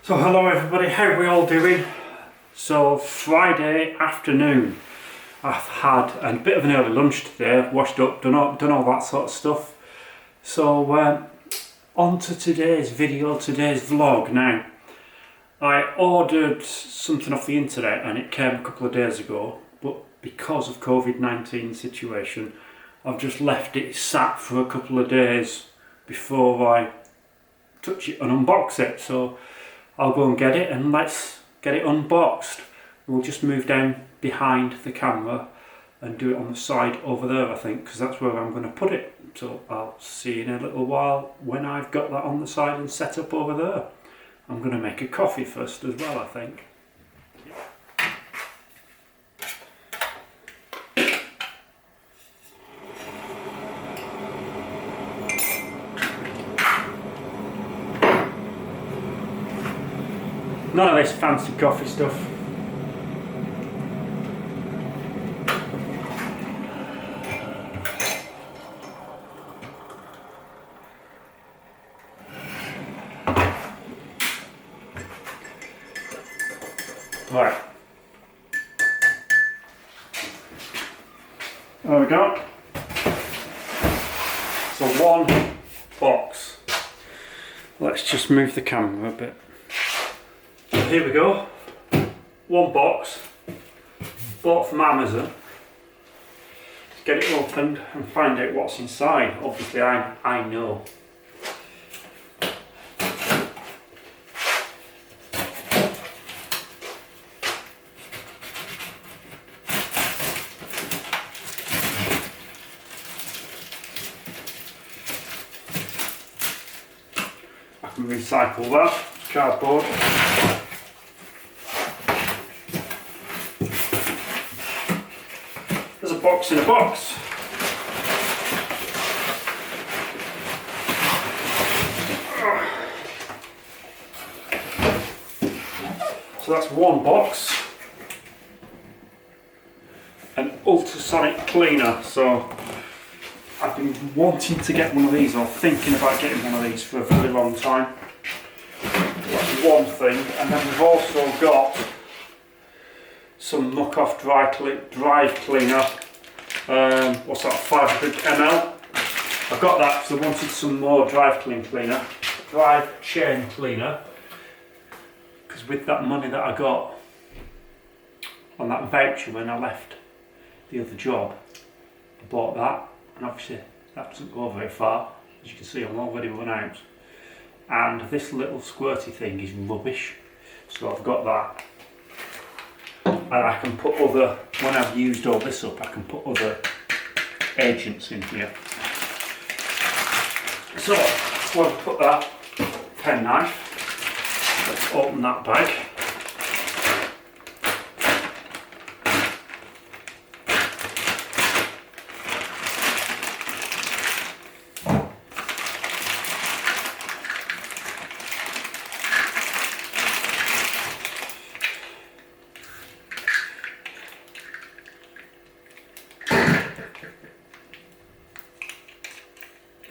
So hello everybody, how are we all doing? So Friday afternoon, I've had a bit of an early lunch today, washed up, done all that sort of stuff. So on to today's video, today's vlog. Now, I ordered something off the internet and it came a couple of days ago, but because of COVID-19 situation, I've just left it sat for a couple of days before I touch it and unbox it. So I'll go and get it and let's get it unboxed. We'll just move down behind the camera and do it on the side over there, I think, because that's where I'm going to put it. So I'll see you in a little while when I've got that on the side and set up over there. I'm going to make a coffee first as well, I think. None of this fancy coffee stuff. Right. There we go. So one box. Let's just move the camera a bit. Here we go, one box, bought from Amazon. Let's get it opened and find out what's inside. Obviously I know. I can recycle that, cardboard. There's a box in a box. So that's one box. An ultrasonic cleaner. So I've been wanting to get one of these, or thinking about getting one of these for a very long time. That's one thing. And then we've also got some muck-off drive cleaner, what's that, 500 ml. I've got that because I wanted some more drive chain cleaner, because with that money that I got on that voucher when I left the other job, I bought that, and obviously that doesn't go very far. As you can see, I'm already run out, and this little squirty thing is rubbish, so I've got that. And I can put other, when I've used all this up, I can put other agents in here. So, we'll put that penknife. Let's open that bag.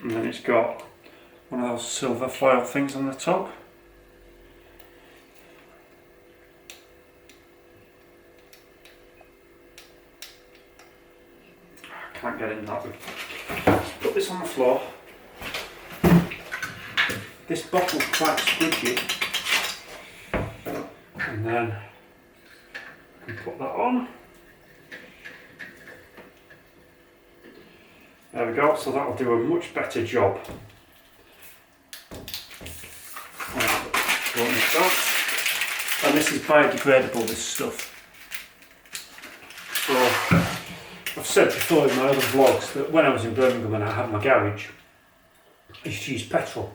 And then it's got one of those silver foil things on the top. I can't get in that one. Let's put this on the floor. This bottle's quite squidgy. And then I can put that on. There we go, so that'll do a much better job. And this is biodegradable, this stuff. So, I've said before in my other vlogs that when I was in Birmingham and I had my garage, I used to use petrol.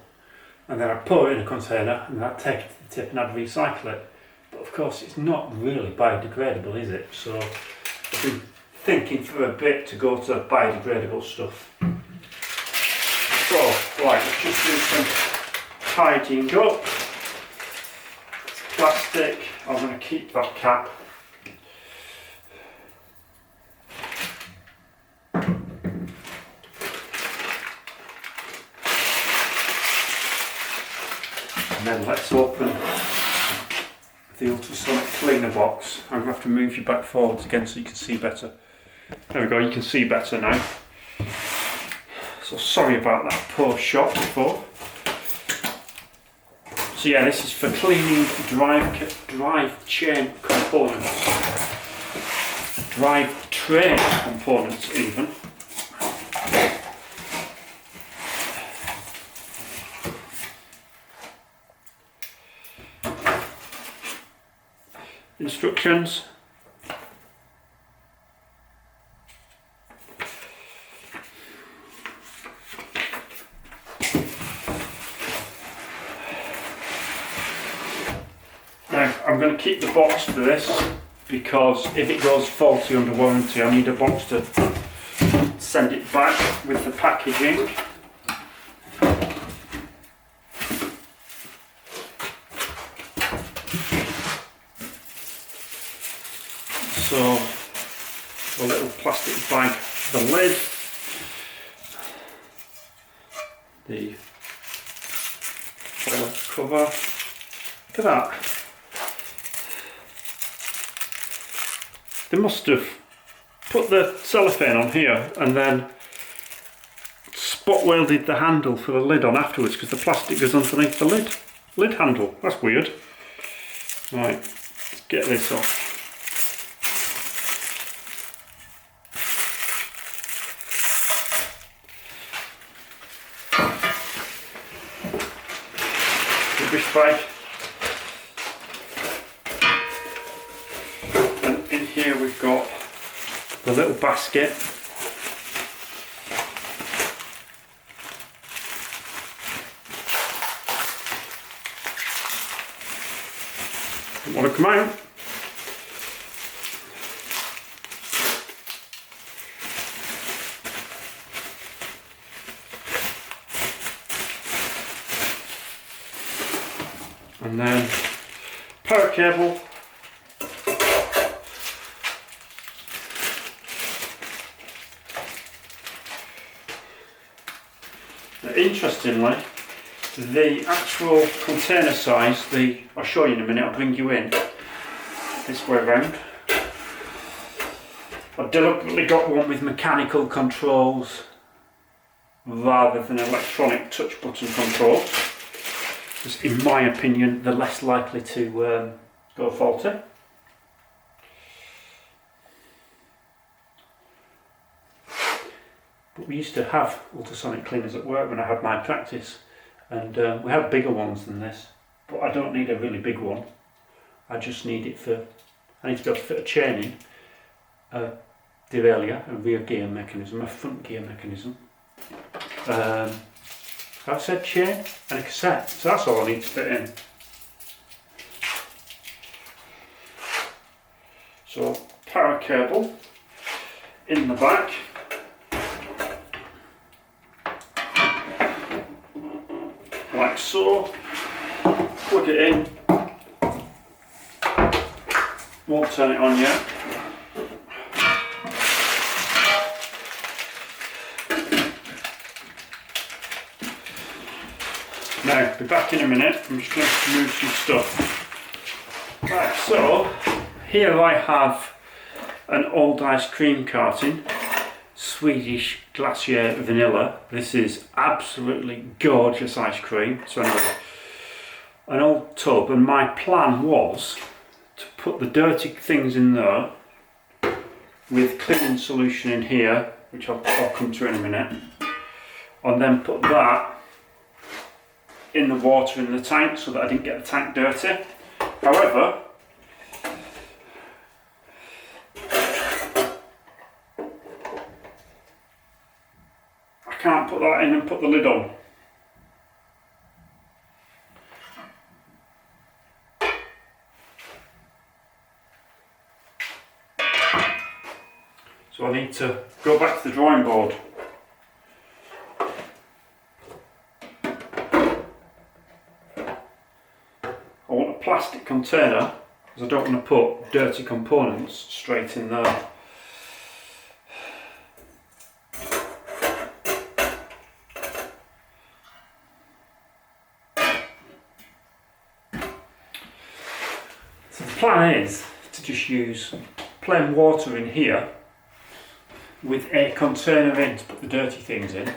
And then I'd pour it in a container and then I'd take it to the tip and I'd recycle it. But of course it's not really biodegradable, is it? So, I've been thinking for a bit to go to biodegradable stuff. So, right, let's just do some tidying up. It's plastic, I'm going to keep that cap. And then let's open the ultrasonic cleaner box. I'm going to have to move you back forwards again so you can see better. There we go, you can see better now. So sorry about that poor shot before. So yeah, this is for cleaning drive chain components, drive train components even. Instructions. Now I'm going to keep the box for this because if it goes faulty under warranty I need a box to send it back with the packaging. So a little plastic bag, the lid, the foil cover. Look at that. They must have put the cellophane on here and then spot welded the handle for the lid on afterwards because the plastic goes underneath the lid handle. That's weird. Right, let's get this off. Rubbish bag. And in here we've got the little basket. Don't want to come out. And then power cable, now, interestingly the actual container size, I'll show you in a minute, I'll bring you in this way around. I deliberately got one with mechanical controls rather than electronic touch button controls. Because in my opinion, they're less likely to go faulty. But we used to have ultrasonic cleaners at work when I had my practice, and we had bigger ones than this. But I don't need a really big one. I just need it for, I need to be able to fit a chain in, a derailleur, a rear gear mechanism, a front gear mechanism. I said chain and a cassette, so that's all I need to fit in. So power cable in the back, like so, plug it in, won't turn it on yet. Now, be back in a minute, I'm just going to move some stuff. Right, so here I have an old ice cream carton, Swedish Glacier Vanilla. This is absolutely gorgeous ice cream. So anyway, an old tub, and my plan was to put the dirty things in there with cleaning solution in here, which I'll come to in a minute, and then put that in the water in the tank so that I didn't get the tank dirty. However, I can't put that in and put the lid on. So I need to go back to the drawing board. I want a plastic container because I don't want to put dirty components straight in there. plan is to just use plain water in here with a container in to put the dirty things in,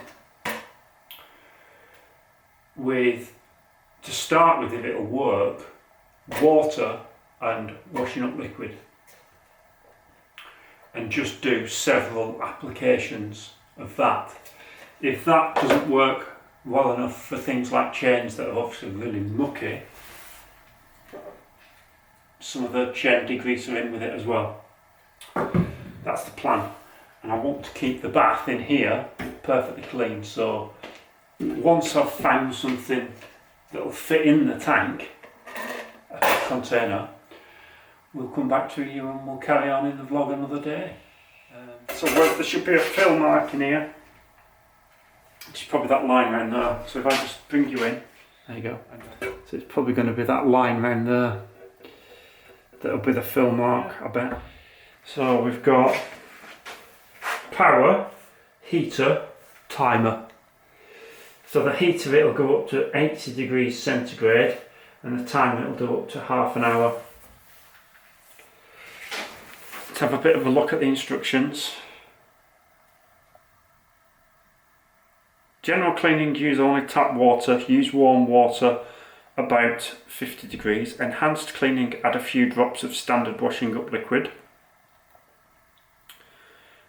to start with, if it'll work, water and washing up liquid, and just do several applications of that. If that doesn't work well enough for things like chains that are obviously really mucky, some of the chain degreaser in with it as well. That's the plan. And I want to keep the bath in here perfectly clean, so once I've found something that will fit in the tank, a container, we'll come back to you and we'll carry on in the vlog another day. So there should be a fill mark in here. It's probably that line around there. So if I just bring you in, there you go. So it's probably going to be that line around there. That'll be the fill mark, I bet. So we've got power, heater, timer. So the heater, it'll go up to 80 degrees centigrade, and the timer, it'll go up to half an hour. Let's have a bit of a look at the instructions. General cleaning, use only tap water. Use warm water about 50 degrees. Enhanced cleaning, add a few drops of standard washing up liquid.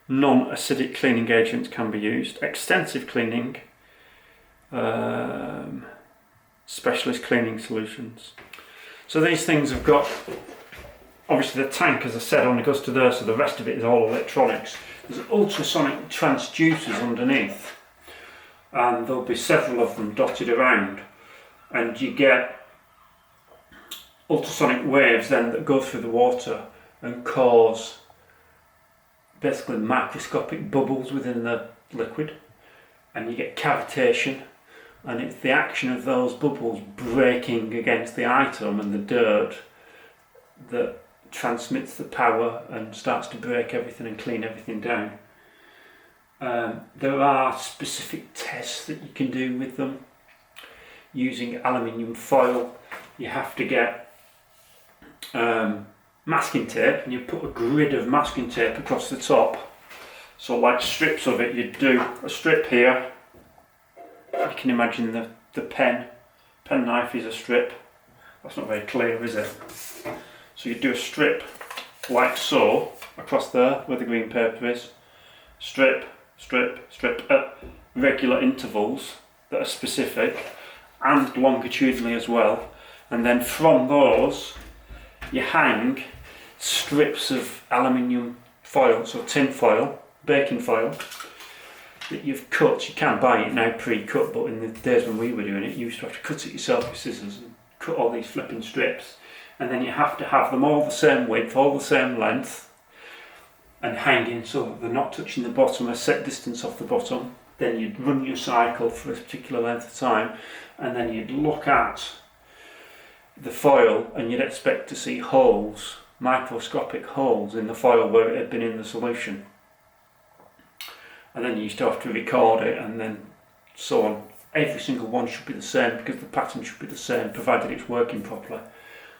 Non-acidic cleaning agents can be used. Extensive cleaning, specialist cleaning solutions. So these things have got, obviously the tank, as I said, only goes to there, so the rest of it is all electronics. There's ultrasonic transducers underneath, and there'll be several of them dotted around, and you get ultrasonic waves then that go through the water and cause basically microscopic bubbles within the liquid, and you get cavitation, and it's the action of those bubbles breaking against the item and the dirt that transmits the power and starts to break everything and clean everything down. There are specific tests that you can do with them using aluminium foil. You have to get masking tape, and you put a grid of masking tape across the top. So like strips of it, you'd do a strip here. You can imagine the pen knife is a strip. That's not very clear, is it? So you do a strip like so across there where the green paper is. Strip, strip, strip at regular intervals that are specific and longitudinally as well. And then from those you hang strips of aluminium foil, so tin foil, baking foil, that you've cut. You can buy it now pre-cut, but in the days when we were doing it, you used to have to cut it yourself with scissors and cut all these flipping strips, and then you have to have them all the same width, all the same length, and hanging so that they're not touching the bottom, a set distance off the bottom. Then you'd run your cycle for a particular length of time, and then you'd look at the foil and you'd expect to see holes, microscopic holes in the foil where it had been in the solution. And then you used to have to record it, and then so on. Every single one should be the same because the pattern should be the same, provided it's working properly.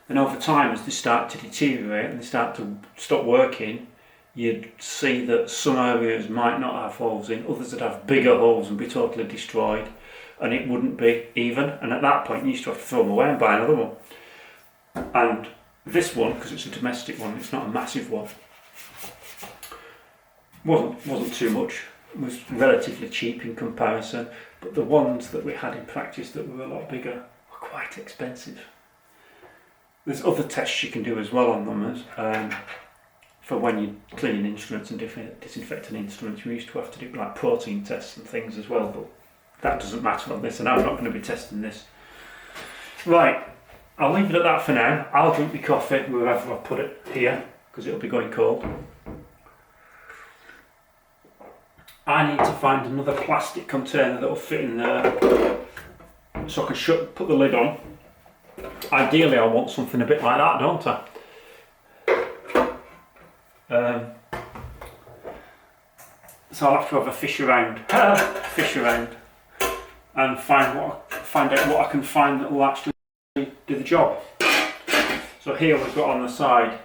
And over time, as they start to deteriorate and they start to stop working, you'd see that some areas might not have holes in, others would have bigger holes and be totally destroyed, and it wouldn't be even. And at that point, you used to have to throw them away and buy another one. And this one, because it's a domestic one, it's not a massive one, wasn't too much. It was relatively cheap in comparison, but the ones that we had in practice that were a lot bigger were quite expensive. There's other tests you can do as well on them, for when you're cleaning instruments and disinfecting instruments. We used to have to do like protein tests and things as well, but that doesn't matter on this, and I'm not going to be testing this. Right, I'll leave it at that for now. I'll drink my coffee wherever I put it here, because it'll be going cold. I need to find another plastic container that will fit in there so I can put the lid on. Ideally I want something a bit like that, don't I? So I'll have to have a fish around and find out what I can find that will actually do the job. So here we've got on the side,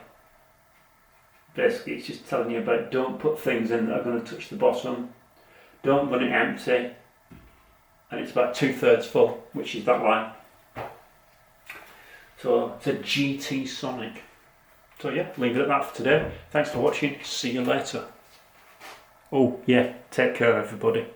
basically it's just telling you about don't put things in that are going to touch the bottom, don't run it empty, and it's about 2/3 full, which is that line. So it's a GT Sonic. So yeah, leave it at that for today. Thanks for watching, see you later. Oh yeah, take care everybody.